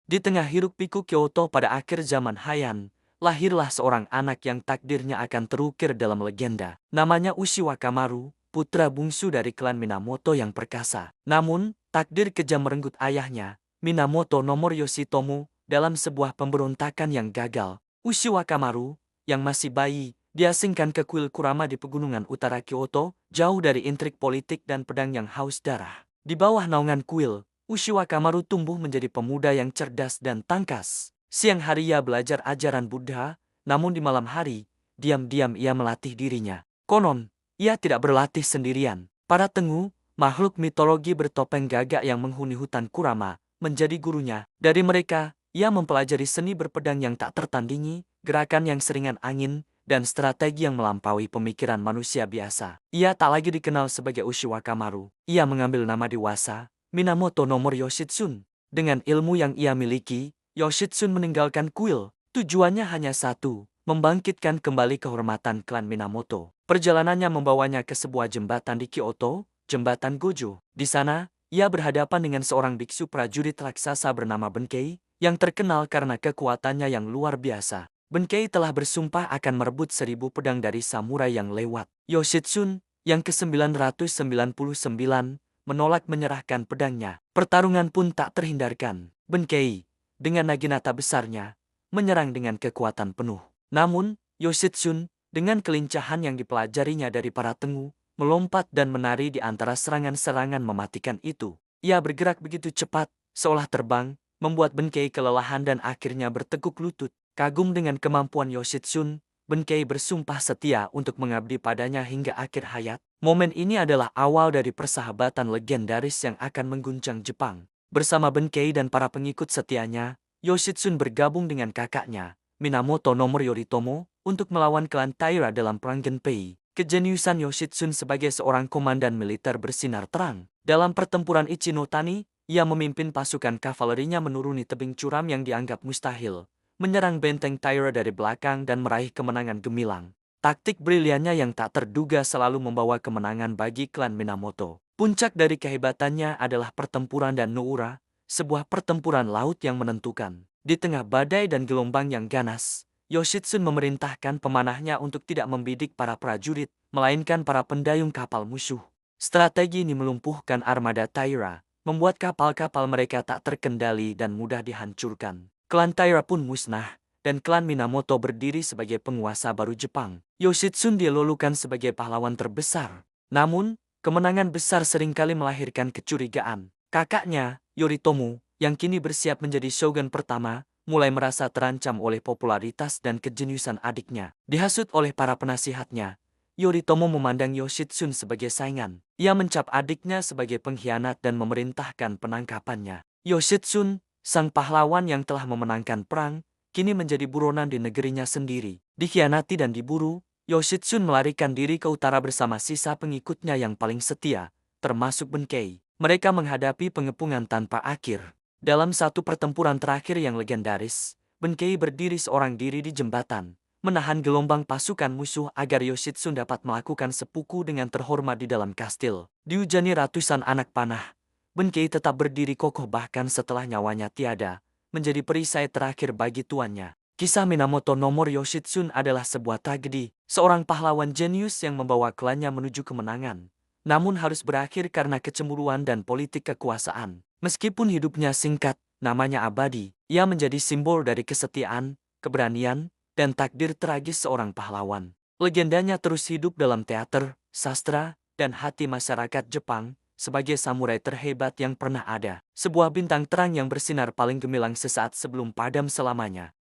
Di tengah hiruk-pikuk Kyoto pada akhir zaman Heian, lahirlah seorang anak yang takdirnya akan terukir dalam legenda. Namanya Uchiwa Kamaru, putra bungsu dari klan Minamoto yang perkasa. Namun, takdir kejam merenggut ayahnya, Minamoto nomor Yoshitomo, dalam sebuah pemberontakan yang gagal. Uchiwa Kamaru, yang masih bayi, diasingkan ke kuil Kurama di pegunungan utara Kyoto, jauh dari intrik politik dan pedang yang haus darah. Di bawah naungan kuil, Uchiwa Kamaru tumbuh menjadi pemuda yang cerdas dan tangkas. Siang hari ia belajar ajaran Buddha, namun di malam hari, diam-diam ia melatih dirinya. Konon, ia tidak berlatih sendirian. Para tengu, makhluk mitologi bertopeng gagak yang menghuni hutan Kurama, menjadi gurunya. Dari mereka, ia mempelajari seni berpedang yang tak tertandingi, gerakan yang seringan angin, dan strategi yang melampaui pemikiran manusia biasa. Ia tak lagi dikenal sebagai Uchiwa Kamaru. Ia mengambil nama dewasa, Minamoto nomor Yoshitsun. Dengan ilmu yang ia miliki, Yoshitsun meninggalkan kuil. Tujuannya hanya satu, membangkitkan kembali kehormatan klan Minamoto. Perjalanannya membawanya ke sebuah jembatan di Kyoto, Jembatan Gojo. Di sana, ia berhadapan dengan seorang biksu prajurit raksasa bernama Benkei, yang terkenal karena kekuatannya yang luar biasa. Benkei telah bersumpah akan merebut 1.000 pedang dari samurai yang lewat. Yoshitsun, yang ke-999, menolak menyerahkan pedangnya. Pertarungan pun tak terhindarkan. Benkei, dengan naginata besarnya, menyerang dengan kekuatan penuh. Namun, Yoshitsun, dengan kelincahan yang dipelajarinya dari para tengu, melompat dan menari di antara serangan-serangan mematikan itu. Ia bergerak begitu cepat, seolah terbang, membuat Benkei kelelahan dan akhirnya berteguk lutut. Kagum dengan kemampuan Yoshitsun, Benkei bersumpah setia untuk mengabdi padanya hingga akhir hayat. Momen ini adalah awal dari persahabatan legendaris yang akan mengguncang Jepang. Bersama Benkei dan para pengikut setianya, Yoshitsun bergabung dengan kakaknya, Minamoto nomor Yoritomo, untuk melawan klan Taira dalam Perang Genpei. Kejeniusan Yoshitsun sebagai seorang komandan militer bersinar terang. Dalam pertempuran Ichinotani, ia memimpin pasukan kavalerinya menuruni tebing curam yang dianggap mustahil, menyerang benteng Taira dari belakang dan meraih kemenangan gemilang. Taktik briliannya yang tak terduga selalu membawa kemenangan bagi klan Minamoto. Puncak dari kehebatannya adalah pertempuran dan Noura, sebuah pertempuran laut yang menentukan. Di tengah badai dan gelombang yang ganas, Yoshitsun memerintahkan pemanahnya untuk tidak membidik para prajurit, melainkan para pendayung kapal musuh. Strategi ini melumpuhkan armada Taira, membuat kapal-kapal mereka tak terkendali dan mudah dihancurkan. Klan Taira pun musnah, dan klan Minamoto berdiri sebagai penguasa baru Jepang. Yoshitsun dilulukan sebagai pahlawan terbesar. Namun, kemenangan besar seringkali melahirkan kecurigaan. Kakaknya, Yoritomo, yang kini bersiap menjadi shogun pertama, mulai merasa terancam oleh popularitas dan kejeniusan adiknya. Dihasut oleh para penasihatnya, Yoritomo memandang Yoshitsun sebagai saingan. Ia mencap adiknya sebagai pengkhianat dan memerintahkan penangkapannya. Yoshitsun, sang pahlawan yang telah memenangkan perang, kini menjadi buronan di negerinya sendiri. Dikhianati dan diburu, Yoshitsun melarikan diri ke utara bersama sisa pengikutnya yang paling setia, termasuk Benkei. Mereka menghadapi pengepungan tanpa akhir. Dalam satu pertempuran terakhir yang legendaris, Benkei berdiri seorang diri di jembatan, menahan gelombang pasukan musuh agar Yoshitsun dapat melakukan sepuku dengan terhormat di dalam kastil. Dihujani ratusan anak panah, Benkei tetap berdiri kokoh bahkan setelah nyawanya tiada, menjadi perisai terakhir bagi tuannya. Kisah Minamoto nomor Yoshitsun adalah sebuah tragedi, seorang pahlawan jenius yang membawa klannya menuju kemenangan, namun harus berakhir karena kecemburuan dan politik kekuasaan. Meskipun hidupnya singkat, namanya abadi, ia menjadi simbol dari kesetiaan, keberanian, dan takdir tragis seorang pahlawan. Legendanya terus hidup dalam teater, sastra, dan hati masyarakat Jepang, sebagai samurai terhebat yang pernah ada. Sebuah bintang terang yang bersinar paling gemilang sesaat sebelum padam selamanya.